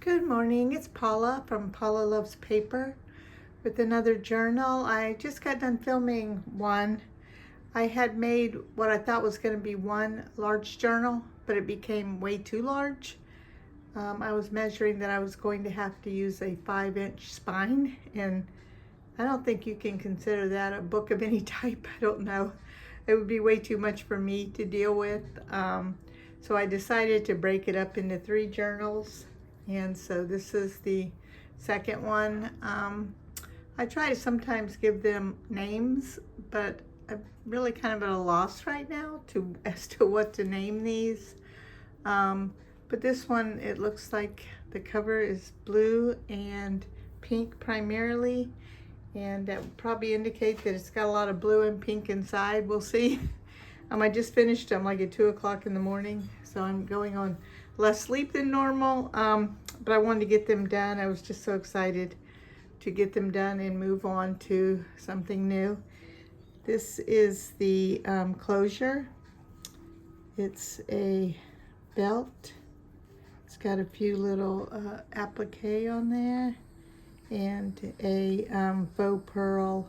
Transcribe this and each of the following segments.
Good morning, it's Paula from Paula Loves Paper with another journal. I just got done filming one. I had made what I thought was going to be one large journal, but it became way too large. I was measuring that I was going to have to use a 5-inch spine, and I don't think you can consider that a book of any type. I don't know. It would be way too much for me to deal with. So I decided to break it up into 3 journals. And so this is the second one. I try to sometimes give them names, but I'm really kind of at a loss right now as to what to name these. But this one, it looks like the cover is blue and pink primarily, and that would probably indicate that it's got a lot of blue and pink inside. We'll see. I just finished them like at 2 o'clock in the morning, so I'm going on less sleep than normal, but I wanted to get them done. I was just so excited to get them done and move on to something new. This is the closure. It's a belt. It's got a few little applique on there and a faux pearl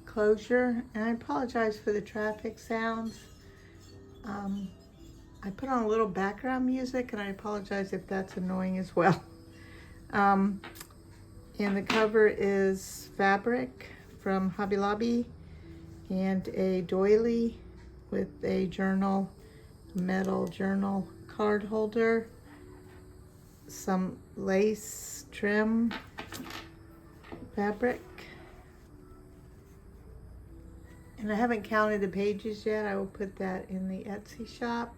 closure. And I apologize for the traffic sounds. I put on a little background music, and I apologize if that's annoying as well. And the cover is fabric from Hobby Lobby and a doily with a journal, metal journal card holder, some lace trim fabric. And I haven't counted the pages yet. I will put that in the Etsy shop.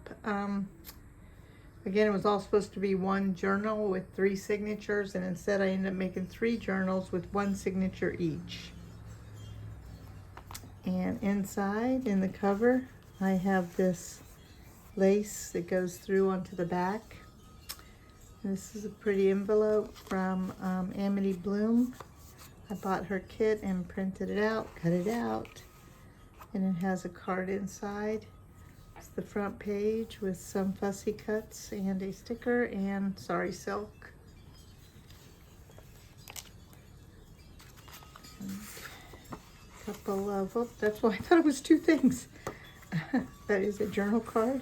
Again, it was all supposed to be one journal with 3 signatures, and instead I ended up making 3 journals with 1 signature each. And inside, in the cover, I have this lace that goes through onto the back. And this is a pretty envelope from Handmade Bloom. I bought her kit and printed it out, cut it out. And it has a card inside. It's the front page with some fussy cuts and a sticker and Sorry Silk. And a couple of, oh, that's why I thought it was 2 things. That is a journal card.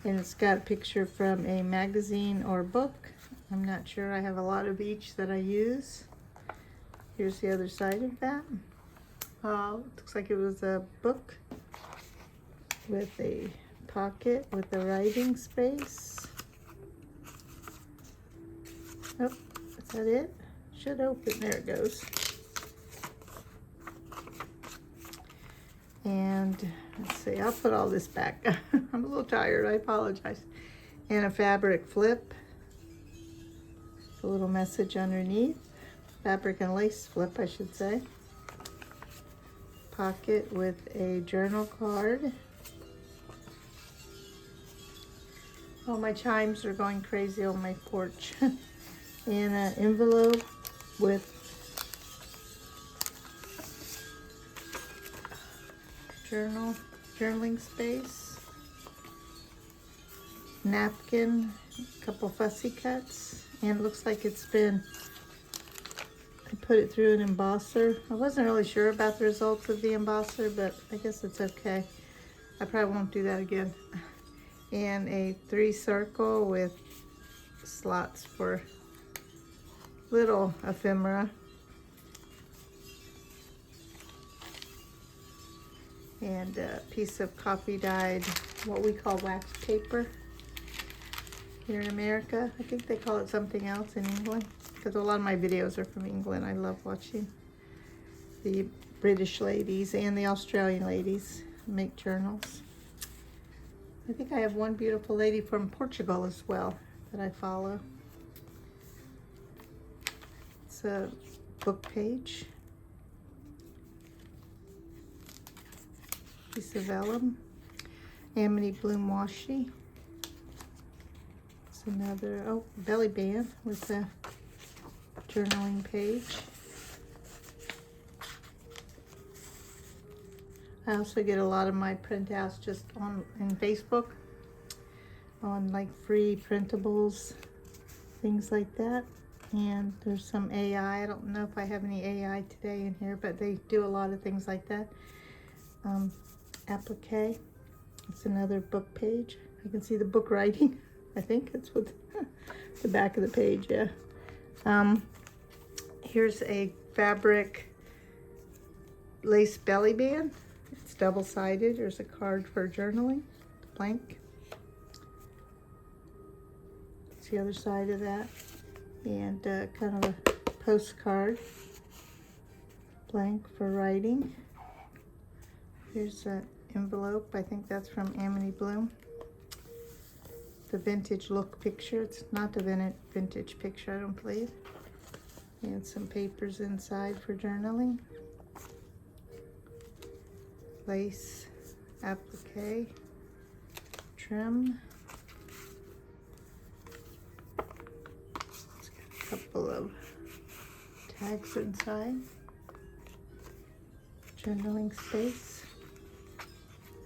And it's got a picture from a magazine or book. I'm not sure. I have a lot of each that I use. Here's the other side of that. Looks like it was a book with a pocket with a writing space. Oh, is that it? Should open. There it goes. And let's see, I'll put all this back. I'm a little tired, I apologize. And a fabric flip. A little message underneath. Fabric and lace flip, I should say. Pocket with a journal card. Oh, my chimes are going crazy on my porch. And an envelope with journaling space. Napkin, a couple fussy cuts, and it looks like it's been, I put it through an embosser. I wasn't really sure about the results of the embosser, but I guess it's okay. I probably won't do that again. And a 3 circle with slots for little ephemera. And a piece of coffee dyed, what we call wax paper here in America. I think they call it something else in England, because a lot of my videos are from England. I love watching the British ladies and the Australian ladies make journals. I think I have one beautiful lady from Portugal as well that I follow. It's a book page. Piece of vellum. Handmade Bloom washi. It's another, oh, belly band with a journaling page. I also get a lot of my printouts just in Facebook on like free printables things like that. And there's some AI. I don't know if I have any AI today in here, but they do a lot of things like that. Applique. It's another book page. I can see the book writing. I think it's with the back of the page, yeah. Here's a fabric lace belly band. It's double-sided. There's a card for journaling, blank. It's the other side of that. And kind of a postcard, blank for writing. Here's an envelope. I think that's from Amity Bloom. The vintage look picture. It's not the vintage picture, I don't believe. And some papers inside for journaling. Lace, applique, trim. It's got a couple of tags inside. Journaling space.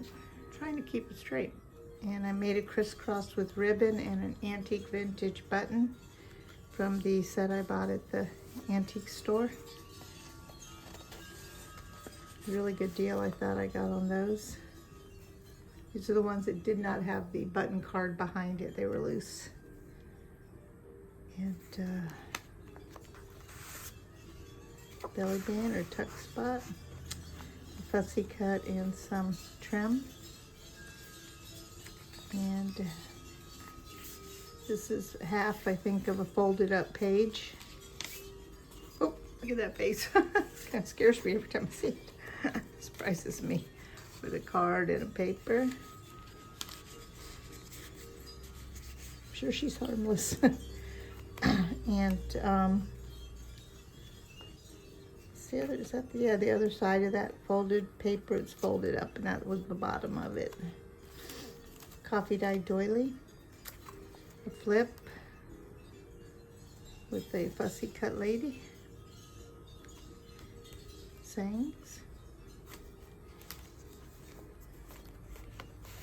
I'm trying to keep it straight. And I made it crisscrossed with ribbon and an antique vintage button from the set I bought at the antique store. Really good deal I thought I got on those. These are the ones that did not have the button card behind it. They were loose. And belly band or tuck spot, a fussy cut and some trim. And this is half, I think, of a folded up page. Oh, look at that face. It kind of scares me every time I see it. Surprises me. With a card and a paper. I'm sure she's harmless. And the other side of that folded paper. It's folded up, and that was the bottom of it. Coffee dyed doily, a flip with a fussy cut lady, sayings,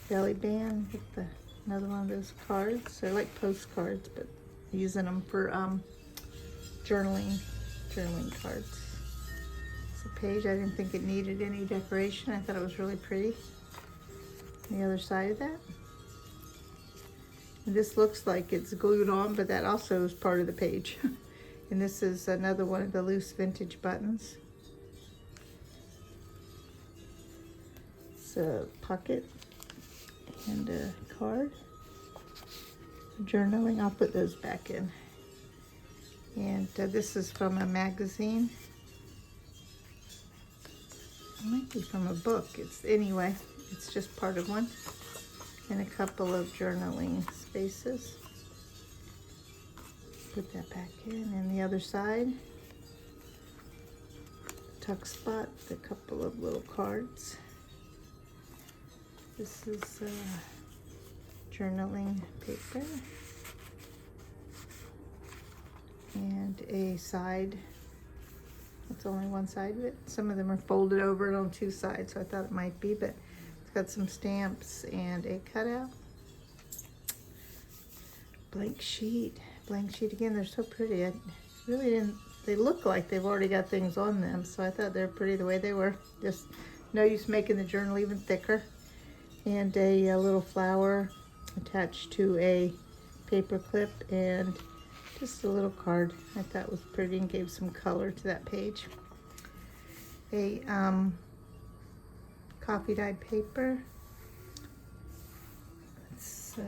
belly band with another one of those cards. They're like postcards, but using them for journaling cards. It's a page. I didn't think it needed any decoration. I thought it was really pretty. The other side of that. And this looks like it's glued on, but that also is part of the page. And this is another one of the loose vintage buttons. It's a pocket and a card. Journaling, I'll put those back in. And this is from a magazine. It might be from a book. Anyway, it's just part of one. And a couple of journaling spaces. Put that back in. And the other side, tuck spot, a couple of little cards. This is journaling paper. And a side. It's only one side of it. Some of them are folded over on two sides, so I thought it might be, but it's got some stamps and a cutout. Blank sheet again. They're so pretty. I really didn't. They look like they've already got things on them, so I thought they were pretty the way they were. Just no use making the journal even thicker. And a little flower attached to a paper clip, and just a little card I thought was pretty and gave some color to that page. A coffee dyed paper. It's is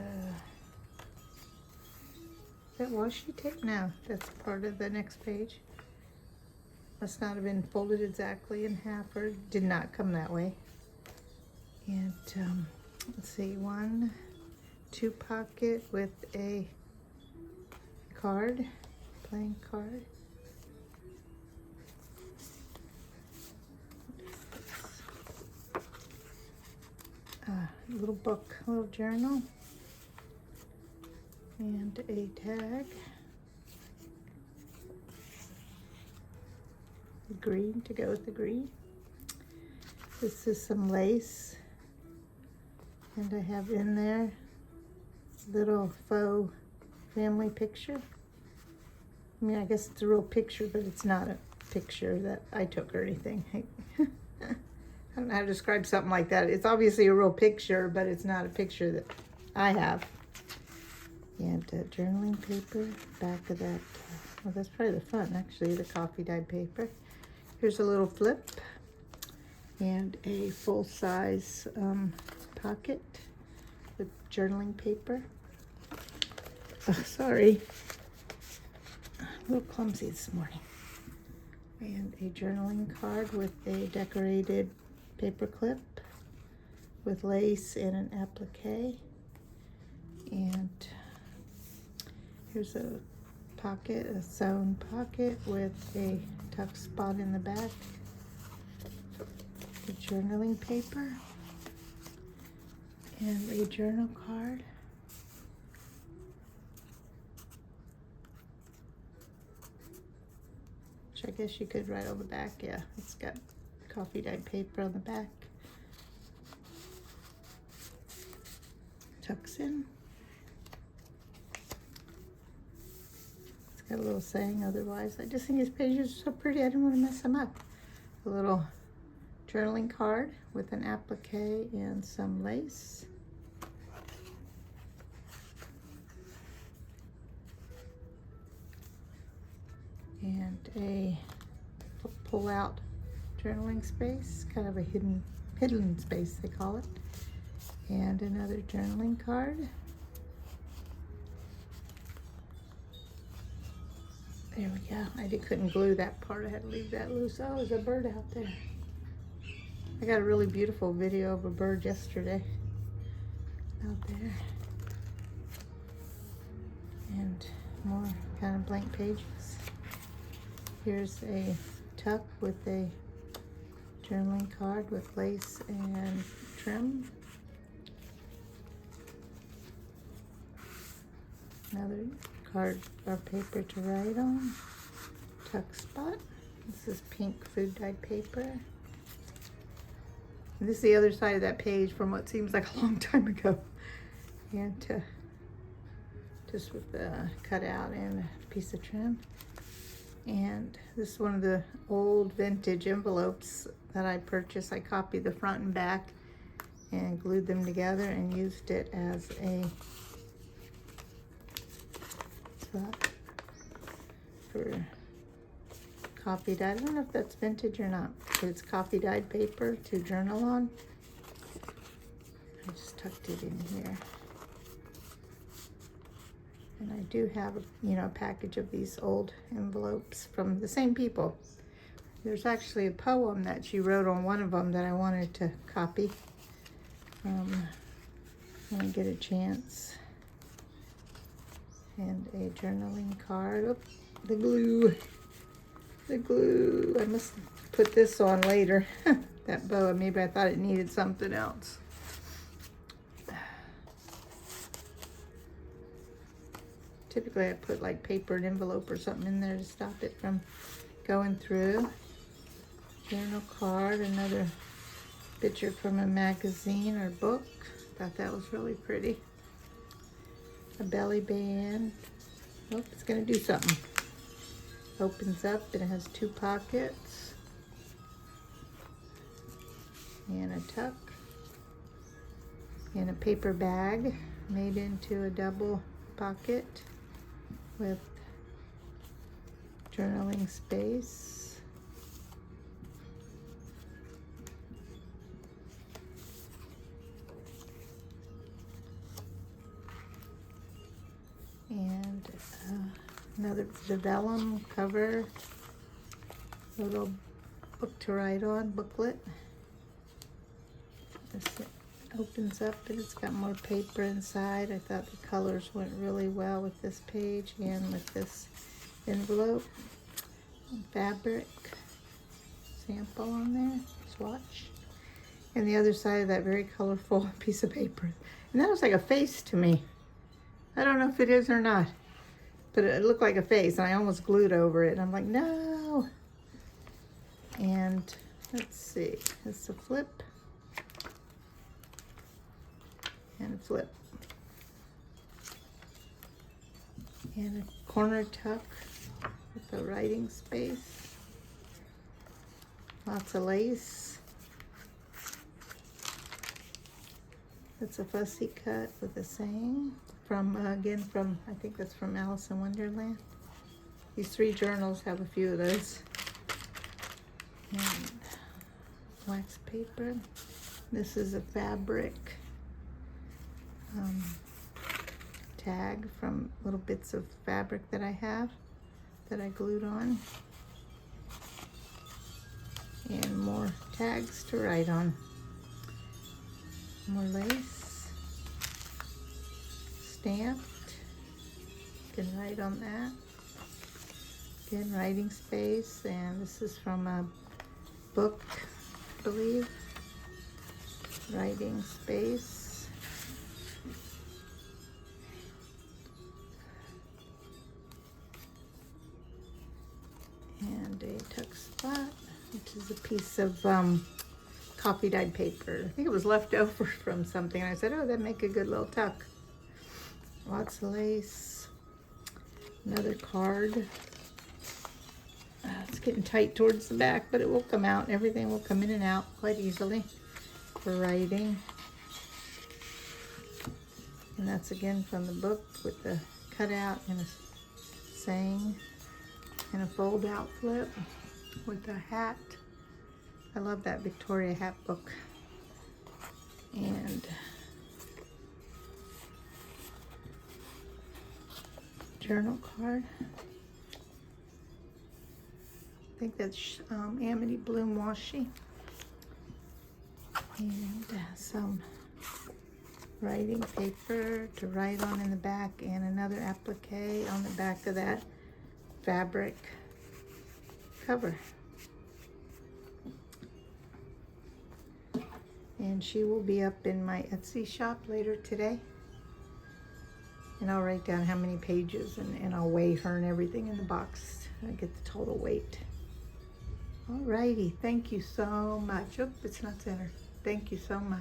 that washi tape? No, that's part of the next page. Must not have been folded exactly in half, or did not come that way. And let's see, 1, 2 pocket with a card, blank card. A little book, a little journal, and a tag. Green to go with the green. This is some lace, and I have in there little faux family picture. I mean, I guess it's a real picture, but it's not a picture that I took or anything. I don't know how to describe something like that. It's obviously a real picture, but it's not a picture that I have. And journaling paper, back of that. Well, that's probably the front, actually, the coffee dyed paper. Here's a little flip and a full-size pocket with journaling paper. Oh, sorry. A little clumsy this morning. And a journaling card with a decorated paper clip with lace and an applique. And here's a pocket, a sewn pocket with a tuck spot in the back. The journaling paper and a journal card. Which I guess you could write on the back. Yeah, it's got coffee dyed paper on the back. Tucks in. It's got a little saying otherwise. I just think his pages are so pretty. I didn't want to mess them up. A little journaling card with an applique and some lace. And a pull-out journaling space, kind of a hidden space they call it. And another journaling card. There we go. I couldn't glue that part. I had to leave that loose. Oh, there's a bird out there. I got a really beautiful video of a bird yesterday out there. And more kind of blank pages. Here's a tuck with a journaling card with lace and trim. Another card or paper to write on. Tuck spot. This is pink food dyed paper. And this is the other side of that page from what seems like a long time ago. And just with the cutout and a piece of trim. And this is one of the old vintage envelopes that I purchased. I copied the front and back and glued them together and used it as a slot for coffee dyed. I don't know if that's vintage or not, but it's coffee dyed paper to journal on. I just tucked it in here. And I do have, a package of these old envelopes from the same people. There's actually a poem that she wrote on one of them that I wanted to copy when I get a chance. And a journaling card. Oh, the glue. The glue. I must put this on later. That boa, maybe I thought it needed something else. Typically I put like paper and envelope or something in there to stop it from going through. Journal card, another picture from a magazine or book. Thought that was really pretty. A belly band. Oh, it's gonna do something. Opens up and it has two pockets. And a tuck. And a paper bag made into a double pocket with journaling space. And another vellum cover, little book to write on, booklet. This opens up and it's got more paper inside. I thought the colors went really well with this page and with this envelope. Fabric sample on there, swatch. And the other side of that very colorful piece of paper. And that looks like a face to me. I don't know if it is or not, but it looked like a face and I almost glued over it. And I'm like, no. And let's see, it's a flip. And a flip. And a corner tuck the writing space. Lots of lace. It's a fussy cut with a saying from, again, from, I think that's from Alice in Wonderland. These 3 journals have a few of those. And wax paper. This is a fabric tag from little bits of fabric that I have that I glued on. And more tags to write on. More lace. Stamped. You can write on that. Again, writing space, and this is from a book, I believe. Writing space. And a tuck spot, which is a piece of coffee dyed paper. I think it was left over from something. I said, oh, that'd make a good little tuck. Lots of lace. Another card. It's getting tight towards the back, but it will come out. Everything will come in and out quite easily for writing. And that's again from the book with the cutout and a saying and a fold out flip with a hat. I love that Victoria hat book. And journal card. I think that's Amity Bloom washi. And some writing paper to write on in the back, and another applique on the back of that fabric cover. And she will be up in my Etsy shop later today. And I'll write down how many pages, and I'll weigh her and everything in the box. I'll get the total weight. Alrighty, thank you so much. Oh, it's not centered. Thank you so much.